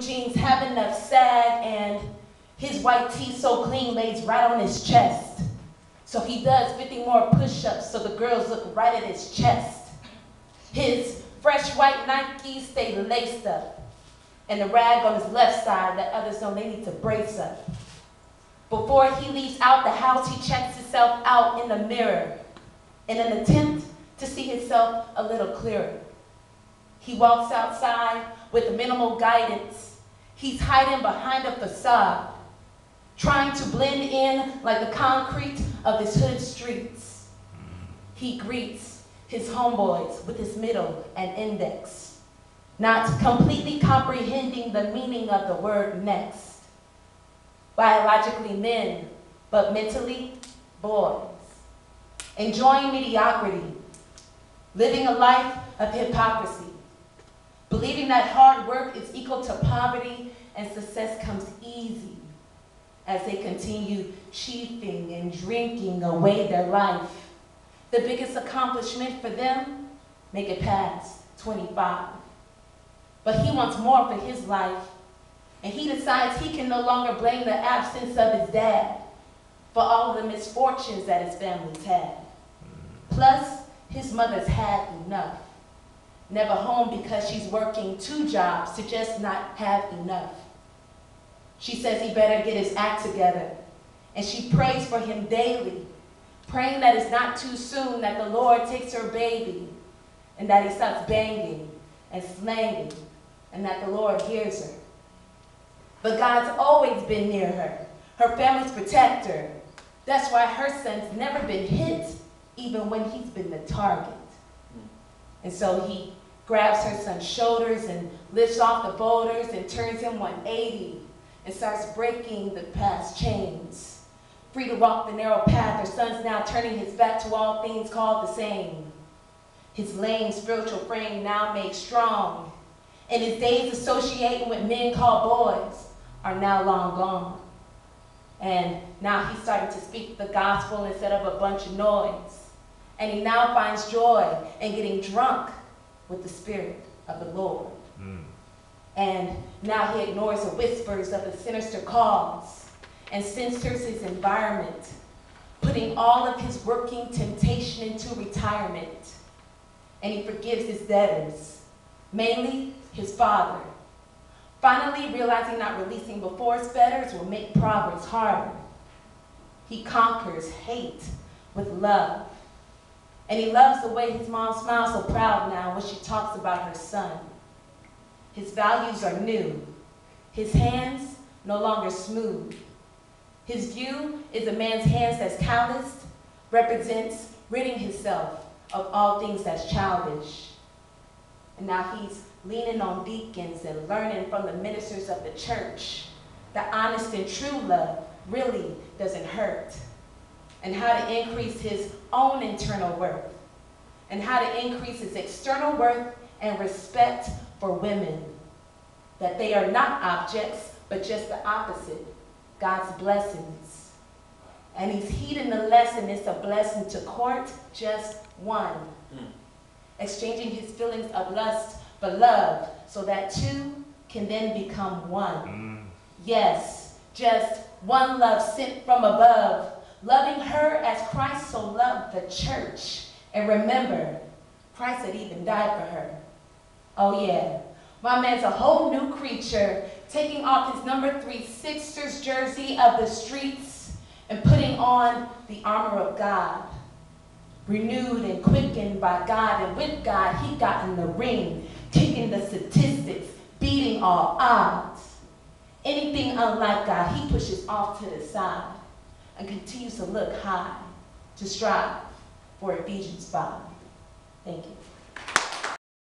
jeans have enough sag, and his white tee so clean lays right on his chest. So he does 50 more push-ups so the girls look right at his chest. His fresh white Nikes stay laced up, and the rag on his left side that others know they need to brace up. Before he leaves out the house, he checks himself out in the mirror in an attempt to see himself a little clearer. He walks outside with minimal guidance. He's hiding behind a facade, trying to blend in like the concrete of his hood streets. He greets his homeboys with his middle and index, not completely comprehending the meaning of the word next. Biologically men, but mentally boys. Enjoying mediocrity, living a life of hypocrisy, believing that hard work is equal to poverty and success comes easy as they continue chiefing and drinking away their life. The biggest accomplishment for them, make it past 25. But he wants more for his life, and he decides he can no longer blame the absence of his dad for all of the misfortunes that his family's had. Plus, his mother's had enough. Never home because she's working 2 jobs to just not have enough. She says he better get his act together, and she prays for him daily, praying that it's not too soon that the Lord takes her baby, and that he stops banging and slanging, and that the Lord hears her. But God's always been near her. Her family's protector. That's why her son's never been hit, even when he's been the target. And so he grabs her son's shoulders and lifts off the boulders and turns him 180 and starts breaking the past chains. Free to walk the narrow path, her son's now turning his back to all things called the same. His lame spiritual frame now made strong, and his days associating with men called boys are now long gone. And now he's starting to speak the gospel instead of a bunch of noise. And he now finds joy in getting drunk with the Spirit of the Lord. And now he ignores the whispers of the sinister cause and censors his environment, putting all of his working temptation into retirement. And he forgives his debtors, mainly his father. Finally realizing not releasing before his betters will make progress harder. He conquers hate with love. And he loves the way his mom smiles so proud now when she talks about her son. His values are new. His hands no longer smooth. His view is a man's hands that's calloused, represents ridding himself of all things that's childish. And now he's leaning on deacons and learning from the ministers of the church that honest and true love really doesn't hurt, and how to increase his own internal worth, and how to increase his external worth and respect for women, that they are not objects, but just the opposite, God's blessings. And he's heeding the lesson, it's a blessing to court just one, exchanging his feelings of lust for love, so that 2 can then become 1. Yes, just one love sent from above, loving her as Christ so loved the church. And remember, Christ had even died for her. Oh yeah, my man's a whole new creature, taking off his number 3 Sixers jersey of the streets and putting on the armor of God. Renewed and quickened by God, and with God, he got in the ring, kicking the statistics, beating all odds. Anything unlike God, he pushes off to the side and continues to look high, to strive for Ephesians 5. Thank you.